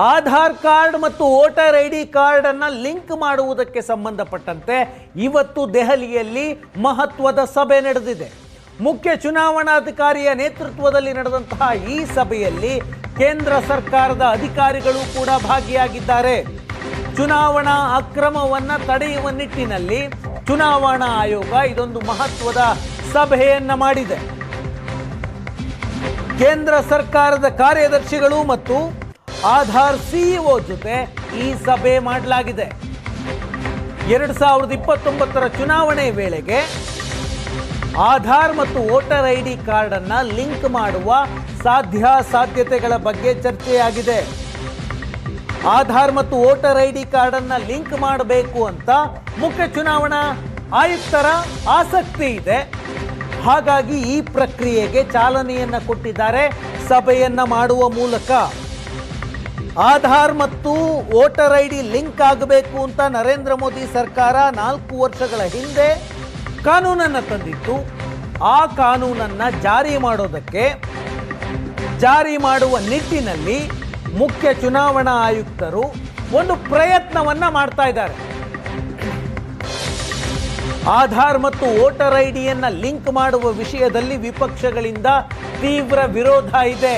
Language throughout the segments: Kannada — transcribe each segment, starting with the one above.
ಆಧಾರ್ ಕಾರ್ಡ್ ಮತ್ತು ವೋಟರ್ ಐ ಡಿ ಕಾರ್ಡ್ ಅನ್ನು ಲಿಂಕ್ ಮಾಡುವುದಕ್ಕೆ ಸಂಬಂಧಪಟ್ಟಂತೆ ಇವತ್ತು ದೆಹಲಿಯಲ್ಲಿ ಮಹತ್ವದ ಸಭೆ ನಡೆದಿದೆ. ಮುಖ್ಯ ಚುನಾವಣಾಧಿಕಾರಿಯ ನೇತೃತ್ವದಲ್ಲಿ ನಡೆದಂತಹ ಈ ಸಭೆಯಲ್ಲಿ ಕೇಂದ್ರ ಸರ್ಕಾರದ ಅಧಿಕಾರಿಗಳು ಕೂಡ ಭಾಗಿಯಾಗಿದ್ದಾರೆ. ಚುನಾವಣಾ ಅಕ್ರಮವನ್ನು ತಡೆಯುವ ನಿಟ್ಟಿನಲ್ಲಿ ಚುನಾವಣಾ ಆಯೋಗ ಇದೊಂದು ಮಹತ್ವದ ಸಭೆಯನ್ನ ಮಾಡಿದೆ. ಕೇಂದ್ರ ಸರ್ಕಾರದ ಕಾರ್ಯದರ್ಶಿಗಳು ಮತ್ತು ಆಧಾರ್ ಸಿಇಒ ಜೊತೆ ಈ ಸಭೆ ಮಾಡಲಾಗಿದೆ. 2029ರ ಚುನಾವಣೆ ವೇಳೆಗೆ ಆಧಾರ್ ಮತ್ತು ವೋಟರ್ ಐ ಡಿ ಕಾರ್ಡ್ ಅನ್ನ ಲಿಂಕ್ ಮಾಡುವ ಸಾಧ್ಯತೆಗಳ ಬಗ್ಗೆ ಚರ್ಚೆಯಾಗಿದೆ. ಆಧಾರ್ ಮತ್ತು ವೋಟರ್ ಐ ಡಿ ಕಾರ್ಡ್ ಅನ್ನ ಲಿಂಕ್ ಮಾಡಬೇಕು ಅಂತ ಮುಖ್ಯ ಚುನಾವಣಾ ಆಯುಕ್ತರ ಆಸಕ್ತಿ ಇದೆ. ಹಾಗಾಗಿ ಈ ಪ್ರಕ್ರಿಯೆಗೆ ಚಾಲನೆಯನ್ನ ಕೊಟ್ಟಿದ್ದಾರೆ ಸಭೆಯನ್ನ ಮಾಡುವ ಮೂಲಕ. ಆಧಾರ್ ಮತ್ತು ವೋಟರ್ ಐ ಡಿ ಲಿಂಕ್ ಆಗಬೇಕು ಅಂತ ನರೇಂದ್ರ ಮೋದಿ ಸರ್ಕಾರ 4 ವರ್ಷಗಳ ಹಿಂದೆ ಕಾನೂನನ್ನು ತಂದಿತ್ತು. ಆ ಕಾನೂನನ್ನು ಜಾರಿ ಮಾಡುವ ನಿಟ್ಟಿನಲ್ಲಿ ಮುಖ್ಯ ಚುನಾವಣಾ ಆಯುಕ್ತರು ಒಂದು ಪ್ರಯತ್ನವನ್ನ ಮಾಡ್ತಾ ಇದ್ದಾರೆ. ಆಧಾರ್ ಮತ್ತು ವೋಟರ್ ಐ ಡಿಯನ್ನ ಲಿಂಕ್ ಮಾಡುವ ವಿಷಯದಲ್ಲಿ ವಿಪಕ್ಷಗಳಿಂದ ತೀವ್ರ ವಿರೋಧ ಇದೆ,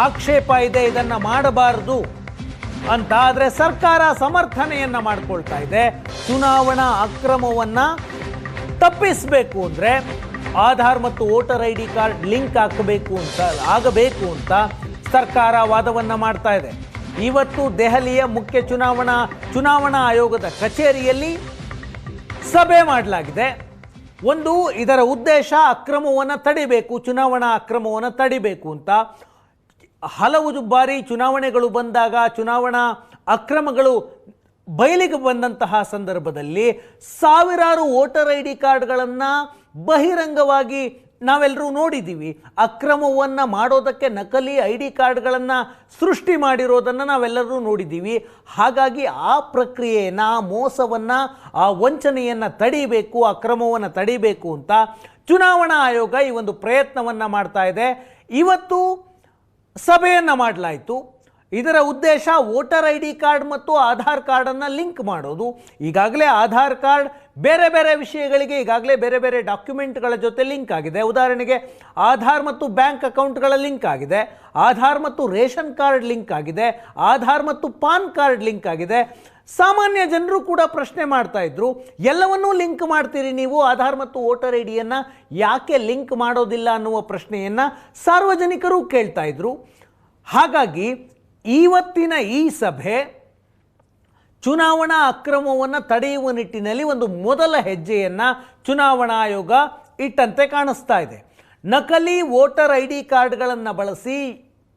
ಆಕ್ಷೇಪ ಇದೆ, ಇದನ್ನ ಮಾಡಬಾರದು ಅಂತ. ಆದರೆ ಸರ್ಕಾರ ಸಮರ್ಥನೆಯನ್ನ ಮಾಡಿಕೊಳ್ತಾ ಇದೆ. ಚುನಾವಣಾ ಅಕ್ರಮವನ್ನ ತಪ್ಪಿಸಬೇಕು ಅಂದ್ರೆ ಆಧಾರ್ ಮತ್ತು voter I D card link ಆಗಬೇಕು ಅಂತ ಸರ್ಕಾರ ವಾದವನ್ನ ಮಾಡ್ತಾ ಇದೆ. ಇವತ್ತು ದೆಹಲಿಯ ಮುಖ್ಯ ಚುನಾವಣಾ ಆಯೋಗದ ಕಚೇರಿಯಲ್ಲಿ ಸಭೆ ಮಾಡಲಾಗಿದೆ. ಇದರ ಉದ್ದೇಶ ಅಕ್ರಮವನ್ನು ತಡಿಬೇಕು, ಚುನಾವಣಾ ಅಕ್ರಮವನ್ನು ತಡಿಬೇಕು ಅಂತ. ಹಲವು ಬಾರಿ ಚುನಾವಣೆಗಳು ಬಂದಾಗ ಚುನಾವಣಾ ಅಕ್ರಮಗಳು ಬಯಲಿಗೆ ಬಂದಂತಹ ಸಂದರ್ಭದಲ್ಲಿ ಸಾವಿರಾರು ವೋಟರ್ ಐ ಡಿ ಕಾರ್ಡ್ಗಳನ್ನು ಬಹಿರಂಗವಾಗಿ ನಾವೆಲ್ಲರೂ ನೋಡಿದ್ದೀವಿ. ಅಕ್ರಮವನ್ನು ಮಾಡೋದಕ್ಕೆ ನಕಲಿ ಐ ಡಿ ಕಾರ್ಡ್ಗಳನ್ನು ಸೃಷ್ಟಿ ಮಾಡಿರೋದನ್ನು ನಾವೆಲ್ಲರೂ ನೋಡಿದ್ದೀವಿ. ಹಾಗಾಗಿ ಆ ಪ್ರಕ್ರಿಯೆಯನ್ನು, ಆ ಮೋಸವನ್ನು, ಆ ವಂಚನೆಯನ್ನು ತಡಿಬೇಕು, ಅಕ್ರಮವನ್ನು ತಡಿಬೇಕು ಅಂತ ಚುನಾವಣಾ ಆಯೋಗ ಈ ಒಂದು ಪ್ರಯತ್ನವನ್ನು ಮಾಡ್ತಾ ಇದೆ. ಇವತ್ತು ಸಭೆಯನ್ನು ಮಾಡಲಾಯಿತು. ಇದರ ಉದ್ದೇಶ ವೋಟರ್ ಐ ಡಿ ಕಾರ್ಡ್ ಮತ್ತು ಆಧಾರ್ ಕಾರ್ಡನ್ನು ಲಿಂಕ್ ಮಾಡೋದು. ಈಗಾಗಲೇ ಆಧಾರ್ ಕಾರ್ಡ್ ಬೇರೆ ಬೇರೆ ವಿಷಯಗಳಿಗೆ ಈಗಾಗಲೇ ಬೇರೆ ಬೇರೆ ಡಾಕ್ಯುಮೆಂಟ್ಗಳ ಜೊತೆ ಲಿಂಕ್ ಆಗಿದೆ. ಉದಾಹರಣೆಗೆ ಆಧಾರ್ ಮತ್ತು ಬ್ಯಾಂಕ್ ಅಕೌಂಟ್ಗಳ ಲಿಂಕ್ ಆಗಿದೆ, ಆಧಾರ್ ಮತ್ತು ರೇಷನ್ ಕಾರ್ಡ್ ಲಿಂಕ್ ಆಗಿದೆ, ಆಧಾರ್ ಮತ್ತು ಪಾನ್ ಕಾರ್ಡ್ ಲಿಂಕ್ ಆಗಿದೆ. ಸಾಮಾನ್ಯ ಜನರು ಕೂಡ ಪ್ರಶ್ನೆ ಮಾಡ್ತಾ ಇದ್ರು, ಎಲ್ಲವನ್ನೂ ಲಿಂಕ್ ಮಾಡ್ತೀರಿ ನೀವು, ಆಧಾರ್ ಮತ್ತು ವೋಟರ್ ಐ ಡಿಯನ್ನು ಯಾಕೆ ಲಿಂಕ್ ಮಾಡೋದಿಲ್ಲ ಅನ್ನುವ ಪ್ರಶ್ನೆಯನ್ನು ಸಾರ್ವಜನಿಕರು ಕೇಳ್ತಾ ಇದ್ರು. ಹಾಗಾಗಿ ಇವತ್ತಿನ ಈ ಸಭೆ ಚುನಾವಣಾ ಅಕ್ರಮವನ್ನು ತಡೆಯುವ ನಿಟ್ಟಿನಲ್ಲಿ ಒಂದು ಮೊದಲ ಹೆಜ್ಜೆಯನ್ನು ಚುನಾವಣಾ ಆಯೋಗ ಇಟ್ಟಂತೆ ಕಾಣಿಸ್ತಾ ಇದೆ. ನಕಲಿ ವೋಟರ್ ಐ ಡಿ ಕಾರ್ಡ್ಗಳನ್ನು ಬಳಸಿ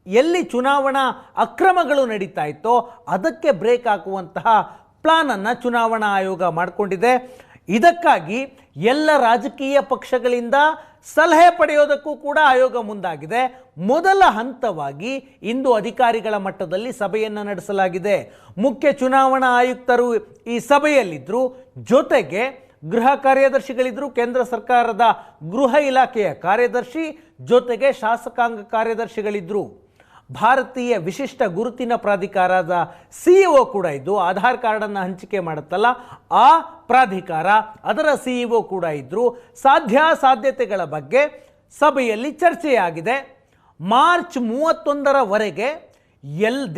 ಎಲ್ಲಿ ಚುನಾವಣಾ ಅಕ್ರಮಗಳು ನಡೀತಾ ಇತ್ತೋ ಅದಕ್ಕೆ ಬ್ರೇಕ್ ಹಾಕುವಂತಹ ಪ್ಲಾನನ್ನು ಚುನಾವಣಾ ಆಯೋಗ ಮಾಡಿಕೊಂಡಿದೆ. ಇದಕ್ಕಾಗಿ ಎಲ್ಲ ರಾಜಕೀಯ ಪಕ್ಷಗಳಿಂದ ಸಲಹೆ ಪಡೆಯೋದಕ್ಕೂ ಕೂಡ ಆಯೋಗ ಮುಂದಾಗಿದೆ. ಮೊದಲ ಹಂತವಾಗಿ ಇಂದು ಅಧಿಕಾರಿಗಳ ಮಟ್ಟದಲ್ಲಿ ಸಭೆಯನ್ನು ನಡೆಸಲಾಗಿದೆ. ಮುಖ್ಯ ಚುನಾವಣಾ ಆಯುಕ್ತರು ಈ ಸಭೆಯಲ್ಲಿದ್ದರು, ಜೊತೆಗೆ ಗೃಹ ಕಾರ್ಯದರ್ಶಿಗಳಿದ್ದರು, ಕೇಂದ್ರ ಸರ್ಕಾರದ ಗೃಹ ಇಲಾಖೆಯ ಕಾರ್ಯದರ್ಶಿ, ಜೊತೆಗೆ ಶಾಸಕಾಂಗ ಕಾರ್ಯದರ್ಶಿಗಳಿದ್ದರು. ಭಾರತೀಯ ವಿಶಿಷ್ಟ ಗುರುತಿನ ಪ್ರಾಧಿಕಾರದ ಸಿಇಒ ಕೂಡ ಇದ್ದು, ಆಧಾರ್ ಕಾರ್ಡನ್ನು ಹಂಚಿಕೆ ಮಾಡುತ್ತಲ್ಲ ಆ ಪ್ರಾಧಿಕಾರ, ಅದರ ಸಿಇಒ ಕೂಡ ಇದ್ದರು. ಸಾಧ್ಯತೆಗಳ ಬಗ್ಗೆ ಸಭೆಯಲ್ಲಿ ಚರ್ಚೆಯಾಗಿದೆ. ಮಾರ್ಚ್ 31ರವರೆಗೆ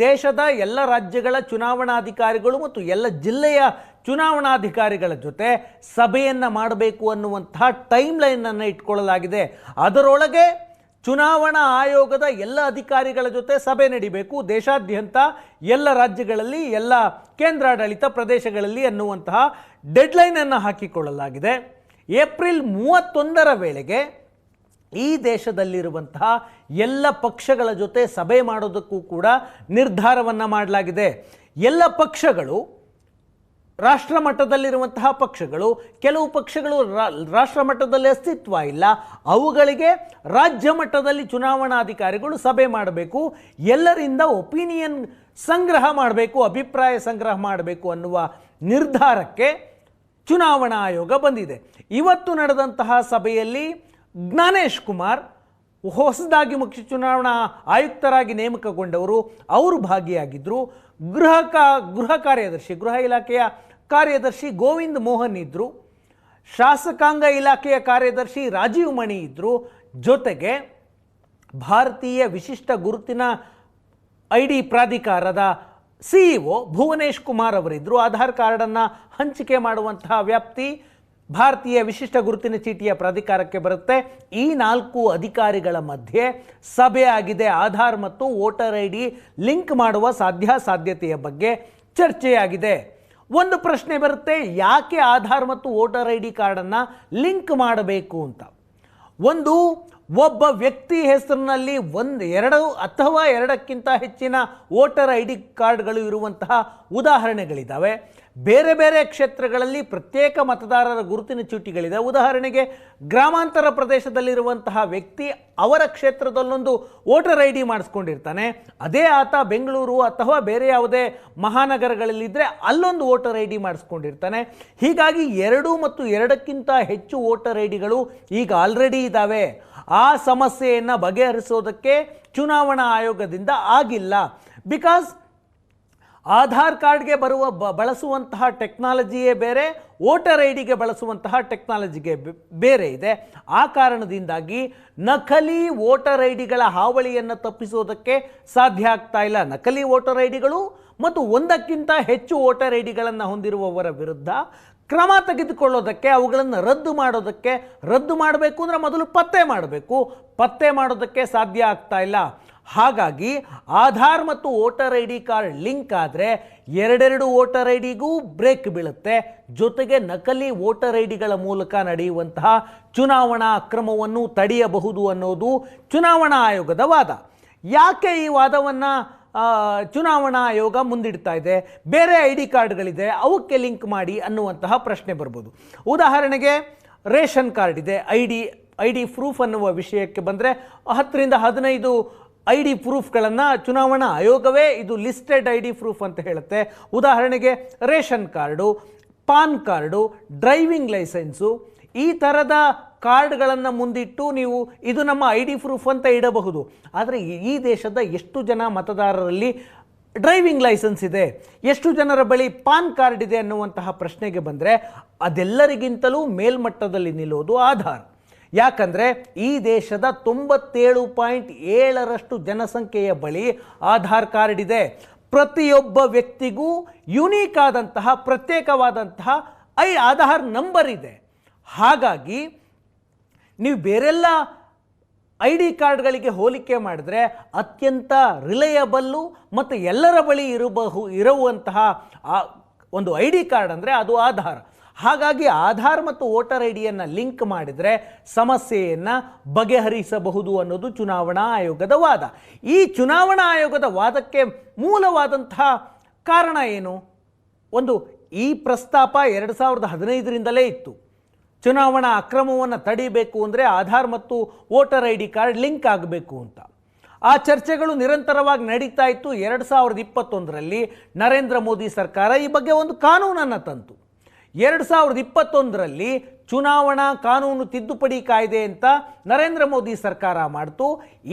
ದೇಶದ ಎಲ್ಲ ರಾಜ್ಯಗಳ ಚುನಾವಣಾಧಿಕಾರಿಗಳು ಮತ್ತು ಎಲ್ಲ ಜಿಲ್ಲೆಯ ಚುನಾವಣಾಧಿಕಾರಿಗಳ ಜೊತೆ ಸಭೆಯನ್ನು ಮಾಡಬೇಕು ಅನ್ನುವಂತಹ ಟೈಮ್ ಲೈನನ್ನು ಇಟ್ಕೊಳ್ಳಲಾಗಿದೆ. ಅದರೊಳಗೆ ಚುನಾವಣಾ ಆಯೋಗದ ಎಲ್ಲ ಅಧಿಕಾರಿಗಳ ಜೊತೆ ಸಭೆ ನಡೀಬೇಕು, ದೇಶಾದ್ಯಂತ ಎಲ್ಲ ರಾಜ್ಯಗಳಲ್ಲಿ, ಎಲ್ಲ ಕೇಂದ್ರಾಡಳಿತ ಪ್ರದೇಶಗಳಲ್ಲಿ ಅನ್ನುವಂತಹ ಡೆಡ್ಲೈನನ್ನು ಹಾಕಿಕೊಳ್ಳಲಾಗಿದೆ. ಏಪ್ರಿಲ್ 31ರ ವೇಳೆಗೆ ಈ ದೇಶದಲ್ಲಿರುವಂತಹ ಎಲ್ಲ ಪಕ್ಷಗಳ ಜೊತೆ ಸಭೆ ಮಾಡೋದಕ್ಕೂ ಕೂಡ ನಿರ್ಧಾರವನ್ನು ಮಾಡಲಾಗಿದೆ. ಎಲ್ಲ ಪಕ್ಷಗಳು, ರಾಷ್ಟ್ರ ಮಟ್ಟದಲ್ಲಿರುವಂತಹ ಪಕ್ಷಗಳು, ಕೆಲವು ಪಕ್ಷಗಳು ರಾಷ್ಟ್ರ ಮಟ್ಟದಲ್ಲಿ ಅಸ್ತಿತ್ವ ಇಲ್ಲ, ಅವುಗಳಿಗೆ ರಾಜ್ಯ ಮಟ್ಟದಲ್ಲಿ ಚುನಾವಣಾಧಿಕಾರಿಗಳು ಸಭೆ ಮಾಡಬೇಕು, ಎಲ್ಲರಿಂದ ಒಪಿನಿಯನ್ ಸಂಗ್ರಹ ಮಾಡಬೇಕು, ಅಭಿಪ್ರಾಯ ಸಂಗ್ರಹ ಮಾಡಬೇಕು ಅನ್ನುವ ನಿರ್ಧಾರಕ್ಕೆ ಚುನಾವಣಾ ಆಯೋಗ ಬಂದಿದೆ. ಇವತ್ತು ನಡೆದಂತಹ ಸಭೆಯಲ್ಲಿ ಜ್ಞಾನೇಶ್ ಕುಮಾರ್ ಹೊಸದಾಗಿ ಮುಖ್ಯ ಚುನಾವಣಾ ಆಯುಕ್ತರಾಗಿ ನೇಮಕಗೊಂಡವರು ಅವರು ಭಾಗಿಯಾಗಿದ್ದರು. ಗೃಹ ಕಾರ್ಯದರ್ಶಿ, ಗೃಹ ಇಲಾಖೆಯ ಕಾರ್ಯದರ್ಶಿ ಗೋವಿಂದ್ ಮೋಹನ್ ಇದ್ದರು. ಶಾಸಕಾಂಗ ಇಲಾಖೆಯ ಕಾರ್ಯದರ್ಶಿ ರಾಜೀವ್ ಮಣಿ ಇದ್ದರು. ಜೊತೆಗೆ ಭಾರತೀಯ ವಿಶಿಷ್ಟ ಗುರುತಿನ ID ಪ್ರಾಧಿಕಾರದ CEO ಭುವನೇಶ್ ಕುಮಾರ್ ಅವರಿದ್ದರು. ಆಧಾರ್ ಕಾರ್ಡನ್ನು ಹಂಚಿಕೆ ಮಾಡುವಂತಹ ವ್ಯಾಪ್ತಿ ಭಾರತೀಯ ವಿಶಿಷ್ಟ ಗುರುತಿನ ಚೀಟಿಯ ಪ್ರಾಧಿಕಾರಕ್ಕೆ ಬರುತ್ತೆ. ಈ 4 ಅಧಿಕಾರಿಗಳ ಮಧ್ಯೆ ಸಭೆ ಆಗಿದೆ. ಆಧಾರ್ ಮತ್ತು ವೋಟರ್ ID ಲಿಂಕ್ ಮಾಡುವ ಸಾಧ್ಯತೆಯ ಬಗ್ಗೆ ಚರ್ಚೆಯಾಗಿದೆ. ಒಂದು ಪ್ರಶ್ನೆ ಬರುತ್ತೆ, ಯಾಕೆ ಆಧಾರ್ ಮತ್ತು ವೋಟರ್ ID ಕಾರ್ಡನ್ನು ಲಿಂಕ್ ಮಾಡಬೇಕು ಅಂತ. ಒಬ್ಬ ವ್ಯಕ್ತಿ ಹೆಸರಿನಲ್ಲಿ 2 ಅಥವಾ 2ಕ್ಕಿಂತ ಹೆಚ್ಚಿನ ವೋಟರ್ ID ಕಾರ್ಡ್ಗಳು ಇರುವಂತಹ ಉದಾಹರಣೆಗಳಿದ್ದಾವೆ. ಬೇರೆ ಬೇರೆ ಕ್ಷೇತ್ರಗಳಲ್ಲಿ ಪ್ರತ್ಯೇಕ ಮತದಾರರ ಗುರುತಿನ ಚೀಟಿಗಳಿದೆ. ಉದಾಹರಣೆಗೆ ಗ್ರಾಮಾಂತರ ಪ್ರದೇಶದಲ್ಲಿರುವಂತಹ ವ್ಯಕ್ತಿ ಅವರ ಕ್ಷೇತ್ರದಲ್ಲೊಂದು ವೋಟರ್ ID ಮಾಡಿಸ್ಕೊಂಡಿರ್ತಾನೆ. ಅದೇ ಆತ ಬೆಂಗಳೂರು ಅಥವಾ ಬೇರೆ ಯಾವುದೇ ಮಹಾನಗರಗಳಲ್ಲಿದ್ದರೆ ಅಲ್ಲೊಂದು ವೋಟರ್ ID ಮಾಡಿಸ್ಕೊಂಡಿರ್ತಾನೆ. ಹೀಗಾಗಿ 2 ಮತ್ತು 2ಕ್ಕಿಂತ ಹೆಚ್ಚು ವೋಟರ್ IDಗಳು ಈಗ ಆಲ್ರೆಡಿ ಇದ್ದಾವೆ. ಆ ಸಮಸ್ಯೆಯನ್ನು ಬಗೆಹರಿಸೋದಕ್ಕೆ ಚುನಾವಣಾ ಆಯೋಗದಿಂದ ಆಗಿಲ್ಲ. ಬಿಕಾಸ್ ಆಧಾರ್ ಕಾರ್ಡ್ಗೆ ಬಳಸುವಂತಹ ಟೆಕ್ನಾಲಜಿಯೇ ಬೇರೆ, ವೋಟರ್ ಐಡಿಗೆ ಬಳಸುವಂತಹ ಟೆಕ್ನಾಲಜಿಗೆ ಬೇರೆ ಇದೆ. ಆ ಕಾರಣದಿಂದಾಗಿ ನಕಲಿ ವೋಟರ್ ಐಡಿಗಳ ಹಾವಳಿಯನ್ನು ತಪ್ಪಿಸೋದಕ್ಕೆ ಸಾಧ್ಯ ಆಗ್ತಾ ಇಲ್ಲ. ನಕಲಿ ವೋಟರ್ ಐಡಿಗಳು ಮತ್ತು 1ಕ್ಕಿಂತ ಹೆಚ್ಚು ವೋಟರ್ ಐಡಿಗಳನ್ನು ಹೊಂದಿರುವವರ ವಿರುದ್ಧ ಕ್ರಮ ತೆಗೆದುಕೊಳ್ಳೋದಕ್ಕೆ, ಅವುಗಳನ್ನು ರದ್ದು ಮಾಡಬೇಕು ಅಂದರೆ ಮೊದಲು ಪತ್ತೆ ಮಾಡೋದಕ್ಕೆ ಸಾಧ್ಯ ಆಗ್ತಾ ಇಲ್ಲ. ಹಾಗಾಗಿ ಆಧಾರ್ ಮತ್ತು ವೋಟರ್ ID ಕಾರ್ಡ್ ಲಿಂಕ್ ಆದರೆ 2 ವೋಟರ್ ಐಡಿಗೂ ಬ್ರೇಕ್ ಬೀಳುತ್ತೆ. ಜೊತೆಗೆ ನಕಲಿ ವೋಟರ್ ಐಡಿಗಳ ಮೂಲಕ ನಡೆಯುವಂತಹ ಚುನಾವಣಾ ಅಕ್ರಮವನ್ನು ತಡೆಯಬಹುದು ಅನ್ನೋದು ಚುನಾವಣಾ ಆಯೋಗದ ವಾದ. ಯಾಕೆ ಈ ವಾದವನ್ನು ಚುನಾವಣಾ ಆಯೋಗ ಮುಂದಿಡ್ತಾ ಇದೆ? ಬೇರೆ ID ಕಾರ್ಡ್ಗಳಿದೆ, ಅವಕ್ಕೆ ಲಿಂಕ್ ಮಾಡಿ ಅನ್ನುವಂತಹ ಪ್ರಶ್ನೆ ಬರ್ಬೋದು. ಉದಾಹರಣೆಗೆ ರೇಷನ್ ಕಾರ್ಡ್ ಇದೆ, ಐ ಡಿ ಪ್ರೂಫ್ ಅನ್ನುವ ವಿಷಯಕ್ಕೆ ಬಂದರೆ 10 ರಿಂದ 15 ID ಪ್ರೂಫ್ಗಳನ್ನು ಚುನಾವಣಾ ಆಯೋಗವೇ ಇದು ಲಿಸ್ಟೆಡ್ ID ಪ್ರೂಫ್ ಅಂತ ಹೇಳುತ್ತೆ. ಉದಾಹರಣೆಗೆ ration card, PAN card, driving licence, ಈ ಥರದ ಕಾರ್ಡ್ಗಳನ್ನು ಮುಂದಿಟ್ಟು ನೀವು ಇದು ನಮ್ಮ ID ಪ್ರೂಫ್ ಅಂತ ಇಡಬಹುದು. ಆದರೆ ಈ ದೇಶದ ಎಷ್ಟು ಜನ ಮತದಾರರಲ್ಲಿ ಡ್ರೈವಿಂಗ್ ಲೈಸೆನ್ಸ್ ಇದೆ, ಎಷ್ಟು ಜನರ ಬಳಿ ಪಾನ್ ಕಾರ್ಡ್ ಇದೆ ಅನ್ನುವಂತಹ ಪ್ರಶ್ನೆಗೆ ಬಂದರೆ ಅದೆಲ್ಲರಿಗಿಂತಲೂ ಮೇಲ್ಮಟ್ಟದಲ್ಲಿ ನಿಲ್ಲೋದು ಆಧಾರ್. ಯಾಕಂದರೆ ಈ ದೇಶದ 97.7% ಜನಸಂಖ್ಯೆಯ ಬಳಿ ಆಧಾರ್ ಕಾರ್ಡ್ ಇದೆ. ಪ್ರತಿಯೊಬ್ಬ ವ್ಯಕ್ತಿಗೂ ಯುನೀಕ್ ಆದಂತಹ ಪ್ರತ್ಯೇಕವಾದಂತಹ ಆಧಾರ್ ನಂಬರ್ ಇದೆ. ಹಾಗಾಗಿ ನೀವು ಬೇರೆಲ್ಲ ID ಕಾರ್ಡ್ಗಳಿಗೆ ಹೋಲಿಕೆ ಮಾಡಿದ್ರೆ ಅತ್ಯಂತ ರಿಲಯಬಲ್ಲು ಮತ್ತು ಎಲ್ಲರ ಬಳಿ ಇರುವಂತಹ ಒಂದು ID ಕಾರ್ಡ್ ಅಂದರೆ ಅದು ಆಧಾರ್. ಹಾಗಾಗಿ ಆಧಾರ್ ಮತ್ತು ವೋಟರ್ ಐಡಿಯನ್ನು ಲಿಂಕ್ ಮಾಡಿದರೆ ಸಮಸ್ಯೆಯನ್ನು ಬಗೆಹರಿಸಬಹುದು ಅನ್ನೋದು ಚುನಾವಣಾ ಆಯೋಗದ ವಾದ. ಈ ಚುನಾವಣಾ ಆಯೋಗದ ವಾದಕ್ಕೆ ಮೂಲವಾದಂತಹ ಕಾರಣ ಏನು? ಈ ಪ್ರಸ್ತಾಪ 2015ರಿಂದಲೇ ಇತ್ತು. ಚುನಾವಣಾ ಅಕ್ರಮವನ್ನು ತಡಿಬೇಕು ಅಂದರೆ ಆಧಾರ್ ಮತ್ತು ವೋಟರ್ ID ಕಾರ್ಡ್ ಲಿಂಕ್ ಆಗಬೇಕು ಅಂತ. ಆ ಚರ್ಚೆಗಳು ನಿರಂತರವಾಗಿ ನಡೀತಾ ಇತ್ತು. 2021ರಲ್ಲಿ ನರೇಂದ್ರ ಮೋದಿ ಸರ್ಕಾರ ಈ ಬಗ್ಗೆ ಒಂದು ಕಾನೂನನ್ನು ತಂತು. 2021ರಲ್ಲಿ ಚುನಾವಣಾ ಕಾನೂನು ತಿದ್ದುಪಡಿ ಕಾಯ್ದೆ ಅಂತ ನರೇಂದ್ರ ಮೋದಿ ಸರ್ಕಾರ ಮಾಡ್ತು.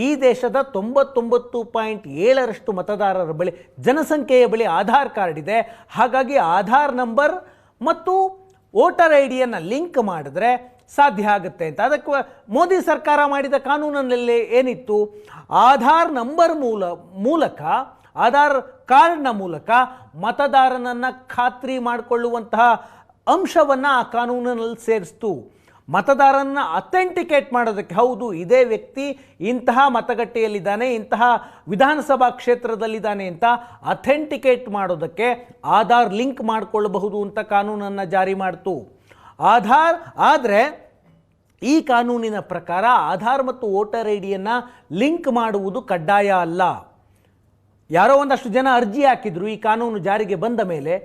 ಈ ದೇಶದ 99.7% ಮತದಾರರ ಬಳಿ, ಜನಸಂಖ್ಯೆಯ ಬಳಿ ಆಧಾರ್ ಕಾರ್ಡ್ ಇದೆ. ಹಾಗಾಗಿ ಆಧಾರ್ ನಂಬರ್ ಮತ್ತು ವೋಟರ್ ಐಡಿಯನ್ನು ಲಿಂಕ್ ಮಾಡಿದ್ರೆ ಸಾಧ್ಯ ಆಗುತ್ತೆ ಅಂತ. ಅದಕ್ಕೆ ಮೋದಿ ಸರ್ಕಾರ ಮಾಡಿದ ಕಾನೂನಿನಲ್ಲಿ ಏನಿತ್ತು? ಆಧಾರ್ ನಂಬರ್ ಮೂಲಕ ಆಧಾರ್ ಕಾರ್ಡ್ನ ಮೂಲಕ ಮತದಾರನನ್ನು ಖಾತ್ರಿ ಮಾಡಿಕೊಳ್ಳುವಂತಹ ಅಂಶವನ್ನು ಆ ಕಾನೂನಿನಲ್ಲಿ ಸೇರಿಸ್ತು. ಮತದಾರನ ಅಥೆಂಟಿಕೇಟ್ ಮಾಡೋದಕ್ಕೆ, ಹೌದು ಇದೇ ವ್ಯಕ್ತಿ ಇಂತಹ ಮತಗಟ್ಟೆಯಲ್ಲಿದ್ದಾನೆ, ಇಂತಹ ವಿಧಾನಸಭಾ ಕ್ಷೇತ್ರದಲ್ಲಿದ್ದಾನೆ ಅಂತ ಅಥೆಂಟಿಕೇಟ್ ಮಾಡೋದಕ್ಕೆ ಆಧಾರ್ ಲಿಂಕ್ ಮಾಡಿಕೊಳ್ಳಬಹುದು ಅಂತ ಕಾನೂನನ್ನು ಜಾರಿ ಮಾಡ್ತು ಆಧಾರ್. ಆದರೆ ಈ ಕಾನೂನಿನ ಪ್ರಕಾರ ಆಧಾರ್ ಮತ್ತು ವೋಟರ್ ಐಡಿಯನ್ನು ಲಿಂಕ್ ಮಾಡುವುದು ಕಡ್ಡಾಯ ಅಲ್ಲ. ಯಾರೋ ಒಂದಷ್ಟು ಜನ ಅರ್ಜಿ ಹಾಕಿದ್ರು ಈ ಕಾನೂನು ಜಾರಿಗೆ ಬಂದ ಮೇಲೆ,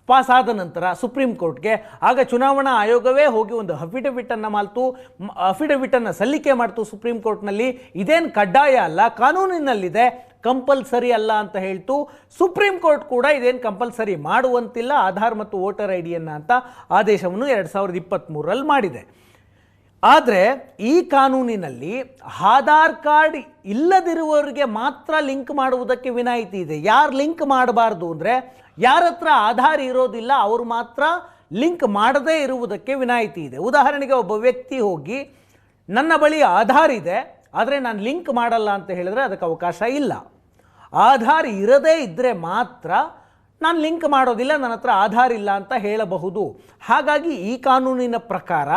ಪಾಸ್ ಆದ ನಂತರ ಸುಪ್ರೀಂ ಕೋರ್ಟ್ಗೆ. ಆಗ ಚುನಾವಣಾ ಆಯೋಗವೇ ಹೋಗಿ ಒಂದು ಅಫಿಡವಿಟನ್ನು ಸಲ್ಲಿಕೆ ಮಾಡ್ತು ಸುಪ್ರೀಂ ಕೋರ್ಟ್ನಲ್ಲಿ. ಇದೇನು ಕಡ್ಡಾಯ ಅಲ್ಲ, ಕಾನೂನಿನಲ್ಲಿದೆ, ಕಂಪಲ್ಸರಿ ಅಲ್ಲ ಅಂತ ಹೇಳ್ತು. ಸುಪ್ರೀಂ ಕೋರ್ಟ್ ಕೂಡ ಇದೇನು ಕಂಪಲ್ಸರಿ ಮಾಡುವಂತಿಲ್ಲ ಆಧಾರ್ ಮತ್ತು ವೋಟರ್ ಐಡಿಯನ್ನು ಅಂತ ಆದೇಶವನ್ನು 2023ರಲ್ಲಿ ಮಾಡಿದೆ. ಆದರೆ ಈ ಕಾನೂನಿನಲ್ಲಿ ಆಧಾರ್ ಕಾರ್ಡ್ ಇಲ್ಲದಿರುವವರಿಗೆ ಮಾತ್ರ ಲಿಂಕ್ ಮಾಡುವುದಕ್ಕೆ ವಿನಾಯಿತಿ ಇದೆ. ಯಾರು ಲಿಂಕ್ ಮಾಡಬಾರ್ದು ಅಂದರೆ ಯಾರ ಹತ್ರ ಆಧಾರ್ ಇರೋದಿಲ್ಲ ಅವರು ಮಾತ್ರ ಲಿಂಕ್ ಮಾಡದೇ ಇರುವುದಕ್ಕೆ ವಿನಾಯಿತಿ ಇದೆ. ಉದಾಹರಣೆಗೆ ಒಬ್ಬ ವ್ಯಕ್ತಿ ಹೋಗಿ ನನ್ನ ಬಳಿ ಆಧಾರ್ ಇದೆ ಆದರೆ ನಾನು ಲಿಂಕ್ ಮಾಡಲ್ಲ ಅಂತ ಹೇಳಿದ್ರೆ ಅದಕ್ಕೆ ಅವಕಾಶ ಇಲ್ಲ. ಆಧಾರ್ ಇರದೇ ಇದ್ದರೆ ಮಾತ್ರ ನಾನು ಲಿಂಕ್ ಮಾಡೋದಿಲ್ಲ, ನನ್ನ ಹತ್ರ ಆಧಾರ್ ಇಲ್ಲ ಅಂತ ಹೇಳಬಹುದು. ಹಾಗಾಗಿ ಈ ಕಾನೂನಿನ ಪ್ರಕಾರ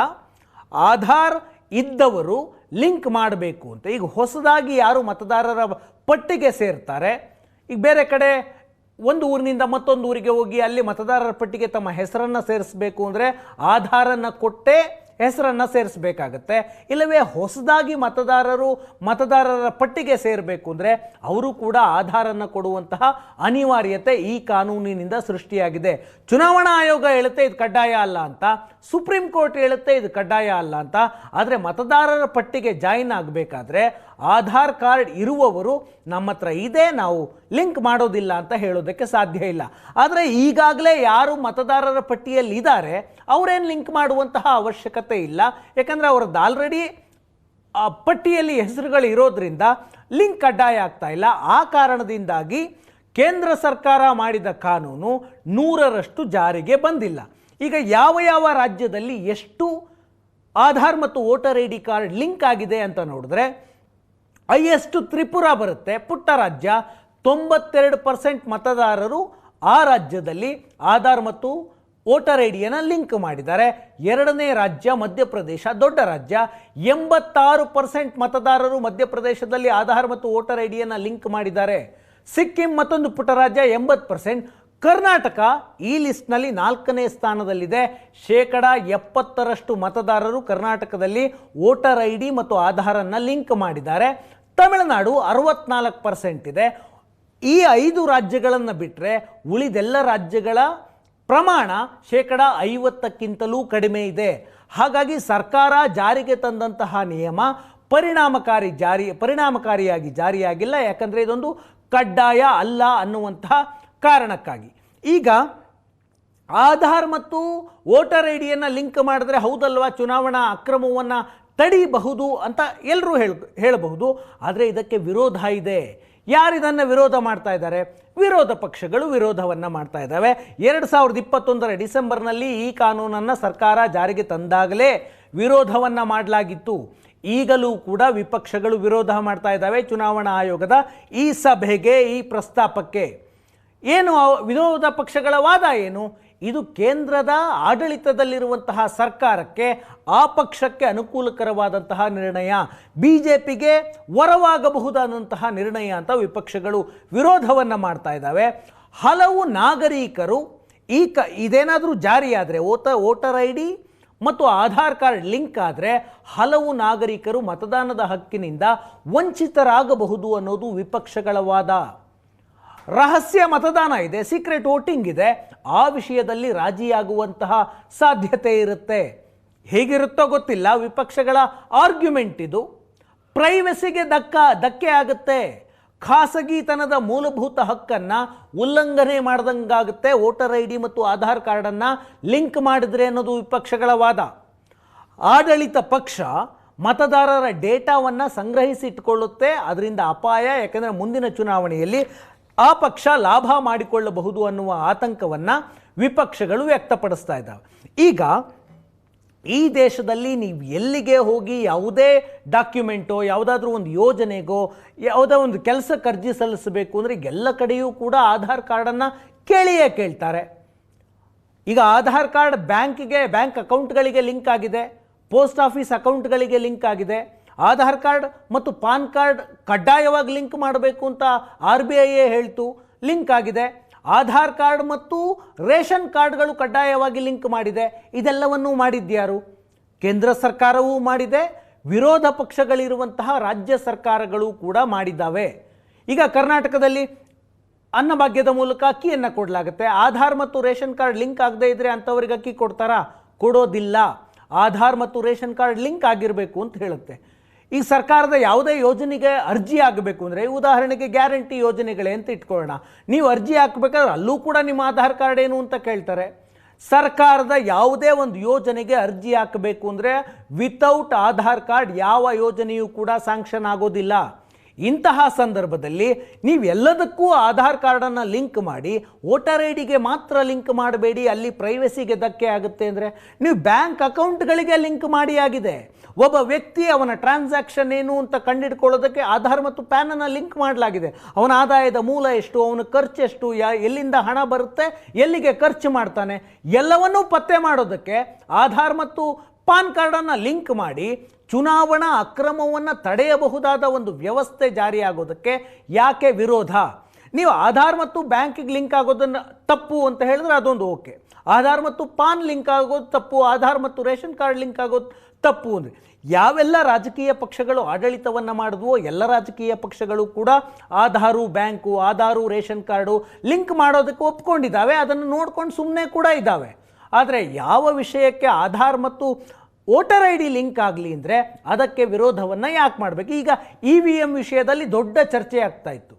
ಆಧಾರ್ ಇದ್ದವರು ಲಿಂಕ್ ಮಾಡಬೇಕು ಅಂತ. ಈಗ ಹೊಸದಾಗಿ ಯಾರು ಮತದಾರರ ಪಟ್ಟಿಗೆ ಸೇರ್ತಾರೆ, ಈಗ ಬೇರೆ ಕಡೆ ಒಂದು ಊರಿನಿಂದ ಮತ್ತೊಂದು ಊರಿಗೆ ಹೋಗಿ ಅಲ್ಲಿ ಮತದಾರರ ಪಟ್ಟಿಗೆ ತಮ್ಮ ಹೆಸರನ್ನು ಸೇರಿಸಬೇಕು ಅಂದರೆ ಆಧಾರನ್ನು ಕೊಟ್ಟೇ ಹೆಸರನ್ನು ಸೇರಿಸಬೇಕಾಗತ್ತೆ. ಇಲ್ಲವೇ ಹೊಸದಾಗಿ ಮತದಾರರ ಪಟ್ಟಿಗೆ ಸೇರಬೇಕು ಅಂದರೆ ಅವರು ಕೂಡ ಆಧಾರನ್ನು ಕೊಡುವಂತಹ ಅನಿವಾರ್ಯತೆ ಈ ಕಾನೂನಿನಿಂದ ಸೃಷ್ಟಿಯಾಗಿದೆ. ಚುನಾವಣಾ ಆಯೋಗ ಹೇಳುತ್ತೆ ಇದು ಕಡ್ಡಾಯ ಅಲ್ಲ ಅಂತ, ಸುಪ್ರೀಂ ಕೋರ್ಟ್ ಹೇಳುತ್ತೆ ಇದು ಕಡ್ಡಾಯ ಅಲ್ಲ ಅಂತ. ಆದರೆ ಮತದಾರರ ಪಟ್ಟಿಗೆ ಜಾಯಿನ್ ಆಗಬೇಕಾದ್ರೆ ಆಧಾರ್ ಕಾರ್ಡ್ ಇರುವವರು ನಮ್ಮ ಹತ್ರ ಇದೆ, ನಾವು ಲಿಂಕ್ ಮಾಡೋದಿಲ್ಲ ಅಂತ ಹೇಳೋದಕ್ಕೆ ಸಾಧ್ಯ ಇಲ್ಲ. ಆದರೆ ಈಗಾಗಲೇ ಯಾರು ಮತದಾರರ ಪಟ್ಟಿಯಲ್ಲಿ ಇದ್ದಾರೆ ಅವರೇನು ಲಿಂಕ್ ಮಾಡುವಂತಹ ಅವಶ್ಯಕತೆ ಇಲ್ಲ. ಯಾಕಂದರೆ ಅವರದ್ದು ಆಲ್ರೆಡಿ ಪಟ್ಟಿಯಲ್ಲಿ ಹೆಸರುಗಳು ಇರೋದ್ರಿಂದ ಲಿಂಕ್ ಕಡ್ಡಾಯ ಆಗ್ತಾ ಇಲ್ಲ. ಆ ಕಾರಣದಿಂದಾಗಿ ಕೇಂದ್ರ ಸರ್ಕಾರ ಮಾಡಿದ ಕಾನೂನು 100ರಷ್ಟು ಜಾರಿಗೆ ಬಂದಿಲ್ಲ. ಈಗ ಯಾವ ಯಾವ ರಾಜ್ಯದಲ್ಲಿ ಎಷ್ಟು ಆಧಾರ್ ಮತ್ತು voter I D card link ಆಗಿದೆ ಅಂತ ನೋಡಿದ್ರೆ ಹೈಯೆಸ್ಟ್ ತ್ರಿಪುರ ಬರುತ್ತೆ, ಪುಟ್ಟ ರಾಜ್ಯ. 92% ಮತದಾರರು ಆ ರಾಜ್ಯದಲ್ಲಿ ಆಧಾರ್ ಮತ್ತು ವೋಟರ್ ಐ ಡಿಯನ್ನು ಲಿಂಕ್ ಮಾಡಿದ್ದಾರೆ. ಎರಡನೇ ರಾಜ್ಯ ಮಧ್ಯಪ್ರದೇಶ, ದೊಡ್ಡ ರಾಜ್ಯ. 86% ಮತದಾರರು ಮಧ್ಯಪ್ರದೇಶದಲ್ಲಿ ಆಧಾರ್ ಮತ್ತು ವೋಟರ್ ಐ ಡಿಯನ್ನು ಲಿಂಕ್ ಮಾಡಿದ್ದಾರೆ. ಸಿಕ್ಕಿಂ ಮತ್ತೊಂದು ಪುಟ್ಟ ರಾಜ್ಯ 80%. ಕರ್ನಾಟಕ ಈ ಲಿಸ್ಟ್ನಲ್ಲಿ 4ನೇ ಸ್ಥಾನದಲ್ಲಿದೆ. 70% ಮತದಾರರು ಕರ್ನಾಟಕದಲ್ಲಿ ವೋಟರ್ ಐ ಡಿ ಮತ್ತು ಆಧಾರನ್ನು ಲಿಂಕ್ ಮಾಡಿದ್ದಾರೆ. ತಮಿಳುನಾಡು 64% ಇದೆ. ಈ 5 ರಾಜ್ಯಗಳನ್ನು ಬಿಟ್ಟರೆ ಉಳಿದೆಲ್ಲ ರಾಜ್ಯಗಳ ಪ್ರಮಾಣ 50%ಕ್ಕಿಂತಲೂ ಕಡಿಮೆ ಇದೆ. ಹಾಗಾಗಿ ಸರ್ಕಾರ ಜಾರಿಗೆ ತಂದಂತಹ ನಿಯಮ ಪರಿಣಾಮಕಾರಿಯಾಗಿ ಜಾರಿಯಾಗಿಲ್ಲ. ಯಾಕಂದರೆ ಇದೊಂದು ಕಡ್ಡಾಯ ಅಲ್ಲ ಅನ್ನುವಂತಹ ಕಾರಣಕ್ಕಾಗಿ. ಈಗ ಆಧಾರ್ ಮತ್ತು ವೋಟರ್ ಐ ಡಿಯನ್ನು ಲಿಂಕ್ ಮಾಡಿದ್ರೆ ಹೌದಲ್ವಾ ಚುನಾವಣಾ ಅಕ್ರಮವನ್ನು ತಡೆಯಬಹುದು ಅಂತ ಎಲ್ಲರೂ ಹೇಳಬಹುದು. ಆದರೆ ಇದಕ್ಕೆ ವಿರೋಧ ಇದೆ. ಯಾರು ಇದನ್ನು ವಿರೋಧ ಮಾಡ್ತಾ ಇದ್ದಾರೆ? ವಿರೋಧ ಪಕ್ಷಗಳು ವಿರೋಧವನ್ನು ಮಾಡ್ತಾ ಇದ್ದಾವೆ. 2021ರ ಡಿಸೆಂಬರ್ನಲ್ಲಿ ಈ ಕಾನೂನನ್ನು ಸರ್ಕಾರ ಜಾರಿಗೆ ತಂದಾಗಲೇ ವಿರೋಧವನ್ನು ಮಾಡಲಾಗಿತ್ತು. ಈಗಲೂ ಕೂಡ ವಿಪಕ್ಷಗಳು ವಿರೋಧ ಮಾಡ್ತಾ ಇದ್ದಾವೆ ಚುನಾವಣಾ ಆಯೋಗದ ಈ ಸಭೆಗೆ, ಈ ಪ್ರಸ್ತಾಪಕ್ಕೆ. ಏನು ವಿರೋಧ ಪಕ್ಷಗಳ ವಾದ ಏನು? ಇದು ಕೇಂದ್ರದ ಆಡಳಿತದಲ್ಲಿರುವಂತಹ ಸರ್ಕಾರಕ್ಕೆ, ಆ ಪಕ್ಷಕ್ಕೆ ಅನುಕೂಲಕರವಾದಂತಹ ನಿರ್ಣಯ, ಬಿಜೆಪಿಗೆ ವರವಾಗಬಹುದಾದಂತಹ ನಿರ್ಣಯ ಅಂತ ವಿಪಕ್ಷಗಳು ವಿರೋಧವನ್ನು ಮಾಡ್ತಾ ಇದ್ದಾವೆ. ಹಲವು ನಾಗರಿಕರು ಇದೇನಾದರೂ ಜಾರಿಯಾದರೆ, ವೋಟರ್ ಐ ಡಿ ಮತ್ತು ಆಧಾರ್ ಕಾರ್ಡ್ ಲಿಂಕ್ ಆದರೆ ಹಲವು ನಾಗರಿಕರು ಮತದಾನದ ಹಕ್ಕಿನಿಂದ ವಂಚಿತರಾಗಬಹುದು ಅನ್ನೋದು ವಿಪಕ್ಷಗಳ ವಾದ. ರಹಸ್ಯ ಮತದಾನ ಇದೆ, ಸೀಕ್ರೆಟ್ ವೋಟಿಂಗ್ ಇದೆ, ಆ ವಿಷಯದಲ್ಲಿ ರಾಜಿಯಾಗುವಂತಹ ಸಾಧ್ಯತೆ ಇರುತ್ತೆ. ಹೇಗಿರುತ್ತೋ ಗೊತ್ತಿಲ್ಲ, ವಿಪಕ್ಷಗಳ ಆರ್ಗ್ಯುಮೆಂಟ್ ಇದು. ಪ್ರೈವಸಿಗೆ ಧಕ್ಕೆ ಆಗುತ್ತೆ, ಖಾಸಗಿತನದ ಮೂಲಭೂತ ಹಕ್ಕನ್ನು ಉಲ್ಲಂಘನೆ ಮಾಡ್ದಂಗಾಗುತ್ತೆ ವೋಟರ್ ಐ ಡಿ ಮತ್ತು ಆಧಾರ್ ಕಾರ್ಡನ್ನು ಲಿಂಕ್ ಮಾಡಿದರೆ ಅನ್ನೋದು ವಿಪಕ್ಷಗಳ ವಾದ. ಆಡಳಿತ ಪಕ್ಷ ಮತದಾರರ ಡೇಟಾವನ್ನು ಸಂಗ್ರಹಿಸಿಟ್ಕೊಳ್ಳುತ್ತೆ, ಅದರಿಂದ ಅಪಾಯ. ಯಾಕೆಂದರೆ ಮುಂದಿನ ಚುನಾವಣೆಯಲ್ಲಿ ಆ ಪಕ್ಷ ಲಾಭ ಮಾಡಿಕೊಳ್ಳಬಹುದು ಅನ್ನುವ ಆತಂಕವನ್ನು ವಿಪಕ್ಷಗಳು ವ್ಯಕ್ತಪಡಿಸ್ತಾ ಇದ್ದಾವೆ. ಈಗ ಈ ದೇಶದಲ್ಲಿ ನೀವು ಎಲ್ಲಿಗೆ ಹೋಗಿ ಯಾವುದೇ ಡಾಕ್ಯುಮೆಂಟೋ, ಯಾವುದಾದ್ರೂ ಒಂದು ಯೋಜನೆಗೋ, ಯಾವುದೋ ಒಂದು ಕೆಲಸಕ್ಕೆ ಅರ್ಜಿ ಸಲ್ಲಿಸಬೇಕು ಅಂದರೆ ಎಲ್ಲ ಕಡೆಯೂ ಕೂಡ ಆಧಾರ್ ಕಾರ್ಡನ್ನು ಕೇಳ್ತಾರೆ. ಈಗ ಆಧಾರ್ ಕಾರ್ಡ್ ಬ್ಯಾಂಕ್ ಅಕೌಂಟ್ಗಳಿಗೆ ಲಿಂಕ್ ಆಗಿದೆ, ಪೋಸ್ಟ್ ಆಫೀಸ್ ಅಕೌಂಟ್ಗಳಿಗೆ ಲಿಂಕ್ ಆಗಿದೆ. ಆಧಾರ್ ಕಾರ್ಡ್ ಮತ್ತು ಪಾನ್ ಕಾರ್ಡ್ ಕಡ್ಡಾಯವಾಗಿ ಲಿಂಕ್ ಮಾಡಬೇಕು ಅಂತ RBI ಹೇಳ್ತು, ಲಿಂಕ್ ಆಗಿದೆ. ಆಧಾರ್ ಕಾರ್ಡ್ ಮತ್ತು ರೇಷನ್ ಕಾರ್ಡ್ಗಳು ಕಡ್ಡಾಯವಾಗಿ ಲಿಂಕ್ ಮಾಡಿದೆ. ಇದೆಲ್ಲವನ್ನೂ ಮಾಡಿದ್ಯಾರು? ಕೇಂದ್ರ ಸರ್ಕಾರವೂ ಮಾಡಿದೆ, ವಿರೋಧ ಪಕ್ಷಗಳಿರುವಂತಹ ರಾಜ್ಯ ಸರ್ಕಾರಗಳು ಕೂಡ ಮಾಡಿದ್ದಾವೆ. ಈಗ ಕರ್ನಾಟಕದಲ್ಲಿ ಅನ್ನಭಾಗ್ಯದ ಮೂಲಕ ಅಕ್ಕಿಯನ್ನು ಕೊಡಲಾಗುತ್ತೆ. ಆಧಾರ್ ಮತ್ತು ರೇಷನ್ ಕಾರ್ಡ್ ಲಿಂಕ್ ಆಗದೇ ಇದ್ದರೆ ಅಂಥವ್ರಿಗೆ ಅಕ್ಕಿ ಕೊಡ್ತಾರಾ? ಕೊಡೋದಿಲ್ಲ. ಆಧಾರ್ ಮತ್ತು ರೇಷನ್ ಕಾರ್ಡ್ ಲಿಂಕ್ ಆಗಿರಬೇಕು ಅಂತ ಹೇಳುತ್ತೆ. ಈ ಸರ್ಕಾರದ ಯಾವುದೇ ಯೋಜನೆಗೆ ಅರ್ಜಿ ಆಗಬೇಕು ಅಂದರೆ, ಉದಾಹರಣೆಗೆ ಗ್ಯಾರಂಟಿ ಯೋಜನೆಗಳೇ ಅಂತ ಇಟ್ಕೊಳ್ಳೋಣ, ನೀವು ಅರ್ಜಿ ಹಾಕಬೇಕಾದ್ರೆ ಅಲ್ಲೂ ಕೂಡ ನಿಮ್ಮ ಆಧಾರ್ ಕಾರ್ಡ್ ಏನು ಅಂತ ಕೇಳ್ತಾರೆ. ಸರ್ಕಾರದ ಯಾವುದೇ ಒಂದು ಯೋಜನೆಗೆ ಅರ್ಜಿ ಹಾಕಬೇಕು ಅಂದರೆ ವಿತೌಟ್ ಆಧಾರ್ ಕಾರ್ಡ್ ಯಾವ ಯೋಜನೆಯೂ ಕೂಡ ಸ್ಯಾಂಕ್ಷನ್ ಆಗೋದಿಲ್ಲ. ಇಂತಹ ಸಂದರ್ಭದಲ್ಲಿ ನೀವೆಲ್ಲದಕ್ಕೂ ಆಧಾರ್ ಕಾರ್ಡನ್ನು ಲಿಂಕ್ ಮಾಡಿ ವೋಟರ್ ಐ ಡಿಗೆ ಮಾತ್ರ ಲಿಂಕ್ ಮಾಡಬೇಡಿ, ಅಲ್ಲಿ ಪ್ರೈವಸಿಗೆ ಧಕ್ಕೆ ಆಗುತ್ತೆ ಅಂದರೆ ನೀವು ಬ್ಯಾಂಕ್ ಅಕೌಂಟ್ಗಳಿಗೆ ಲಿಂಕ್ ಮಾಡಿ ಆಗಿದೆ. ಒಬ್ಬ ವ್ಯಕ್ತಿ ಅವನ ಟ್ರಾನ್ಸಾಕ್ಷನ್ ಏನು ಅಂತ ಕಂಡುಹಿಡ್ಕೊಳ್ಳೋದಕ್ಕೆ ಆಧಾರ್ ಮತ್ತು ಪ್ಯಾನನ್ನು ಲಿಂಕ್ ಮಾಡಲಾಗಿದೆ. ಅವನ ಆದಾಯದ ಮೂಲ ಎಷ್ಟು, ಅವನ ಖರ್ಚು ಎಷ್ಟು, ಎಲ್ಲಿಂದ ಹಣ ಬರುತ್ತೆ, ಎಲ್ಲಿಗೆ ಖರ್ಚು ಮಾಡ್ತಾನೆ, ಎಲ್ಲವನ್ನೂ ಪತ್ತೆ ಮಾಡೋದಕ್ಕೆ ಆಧಾರ್ ಮತ್ತು ಪಾನ್ ಕಾರ್ಡನ್ನು ಲಿಂಕ್ ಮಾಡಿ ಚುನಾವಣಾ ಅಕ್ರಮವನ್ನು ತಡೆಯಬಹುದಾದ ಒಂದು ವ್ಯವಸ್ಥೆ ಜಾರಿಯಾಗೋದಕ್ಕೆ ಯಾಕೆ ವಿರೋಧ? ನೀವು ಆಧಾರ್ ಮತ್ತು ಬ್ಯಾಂಕಿಗೆ ಲಿಂಕ್ ಆಗೋದನ್ನು ತಪ್ಪು ಅಂತ ಹೇಳಿದ್ರೆ ಅದೊಂದು ಓಕೆ. ಆಧಾರ್ ಮತ್ತು ಪಾನ್ ಲಿಂಕ್ ಆಗೋದು ತಪ್ಪು, ಆಧಾರ್ ಮತ್ತು ರೇಷನ್ ಕಾರ್ಡ್ ಲಿಂಕ್ ಆಗೋದು ತಪ್ಪು ಅಂದರೆ ಯಾವೆಲ್ಲ ರಾಜಕೀಯ ಪಕ್ಷಗಳು ಆಡಳಿತವನ್ನು ಮಾಡಿದ್ವೋ ಎಲ್ಲ ರಾಜಕೀಯ ಪಕ್ಷಗಳು ಕೂಡ Aadhaar bank, Aadhaar ration card link ಮಾಡೋದಕ್ಕೆ ಒಪ್ಕೊಂಡಿದ್ದಾವೆ. ಅದನ್ನು ನೋಡ್ಕೊಂಡು ಸುಮ್ಮನೆ ಕೂಡ ಇದ್ದಾವೆ. ಆದರೆ ಯಾವ ವಿಷಯಕ್ಕೆ ಆಧಾರ್ ಮತ್ತು ವೋಟರ್ ಐ ಡಿ ಲಿಂಕ್ ಆಗಲಿ ಅಂದರೆ ಅದಕ್ಕೆ ವಿರೋಧವನ್ನು ಯಾಕೆ ಮಾಡಬೇಕು? ಈಗ EVM ವಿಷಯದಲ್ಲಿ ದೊಡ್ಡ ಚರ್ಚೆ ಆಗ್ತಾ ಇತ್ತು.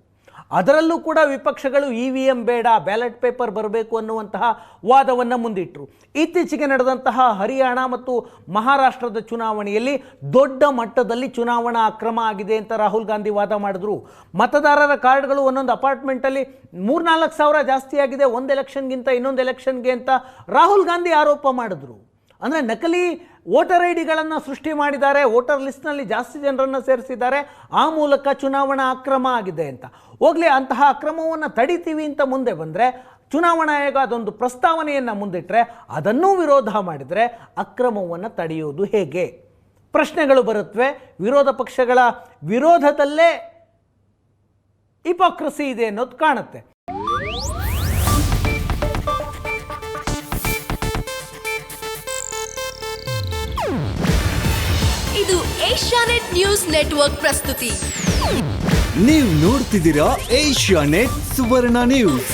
ಅದರಲ್ಲೂ ಕೂಡ ವಿಪಕ್ಷಗಳು EVM ಬೇಡ, ಬ್ಯಾಲೆಟ್ ಪೇಪರ್ ಬರಬೇಕು ಅನ್ನುವಂತಹ ವಾದವನ್ನು ಮುಂದಿಟ್ಟರು. ಇತ್ತೀಚೆಗೆ ನಡೆದಂತಹ ಹರಿಯಾಣ ಮತ್ತು ಮಹಾರಾಷ್ಟ್ರದ ಚುನಾವಣೆಯಲ್ಲಿ ದೊಡ್ಡ ಮಟ್ಟದಲ್ಲಿ ಚುನಾವಣಾ ಅಕ್ರಮ ಆಗಿದೆ ಅಂತ ರಾಹುಲ್ ಗಾಂಧಿ ವಾದ ಮಾಡಿದ್ರು. ಮತದಾರರ ಕಾರ್ಡ್ಗಳು ಒಂದೊಂದು ಅಪಾರ್ಟ್ಮೆಂಟಲ್ಲಿ 3-4 ಸಾವಿರ ಜಾಸ್ತಿ ಆಗಿದೆ ಒಂದು ಎಲೆಕ್ಷನ್ಗಿಂತ ಇನ್ನೊಂದು ಎಲೆಕ್ಷನ್ಗೆ ಅಂತ ರಾಹುಲ್ ಗಾಂಧಿ ಆರೋಪ ಮಾಡಿದ್ರು. ಅಂದರೆ ನಕಲಿ ವೋಟರ್ ಐ ಡಿಗಳನ್ನು ಸೃಷ್ಟಿ ಮಾಡಿದ್ದಾರೆ, ವೋಟರ್ ಲಿಸ್ಟ್ನಲ್ಲಿ ಜಾಸ್ತಿ ಜನರನ್ನು ಸೇರಿಸಿದ್ದಾರೆ, ಆ ಮೂಲಕ ಚುನಾವಣಾ ಅಕ್ರಮ ಆಗಿದೆ ಅಂತ. ಹೋಗಲಿ, ಅಂತಹ ಅಕ್ರಮವನ್ನು ತಡಿತೀವಿ ಅಂತ ಮುಂದೆ ಬಂದರೆ ಚುನಾವಣಾ ಆಯೋಗ ಅದೊಂದು ಪ್ರಸ್ತಾವನೆಯನ್ನು ಮುಂದಿಟ್ಟರೆ ಅದನ್ನೂ ವಿರೋಧ ಮಾಡಿದರೆ ಅಕ್ರಮವನ್ನು ತಡೆಯೋದು ಹೇಗೆ? ಪ್ರಶ್ನೆಗಳು ಬರುತ್ತವೆ. ವಿರೋಧ ಪಕ್ಷಗಳ ವಿರೋಧದಲ್ಲೇ ಹಿಪೋಕ್ರಸಿ ಇದೆ ಅನ್ನೋದು ಕಾಣುತ್ತೆ. ಇದು ಏಷ್ಯಾನೆಟ್ ನ್ಯೂಸ್ ನೆಟ್ವರ್ಕ್ ಪ್ರಸ್ತುತಿ. ನೀವು ನೋಡ್ತಿದ್ದೀರಾ ಏಷ್ಯಾನೆಟ್ ಸುವರ್ಣ ನ್ಯೂಸ್.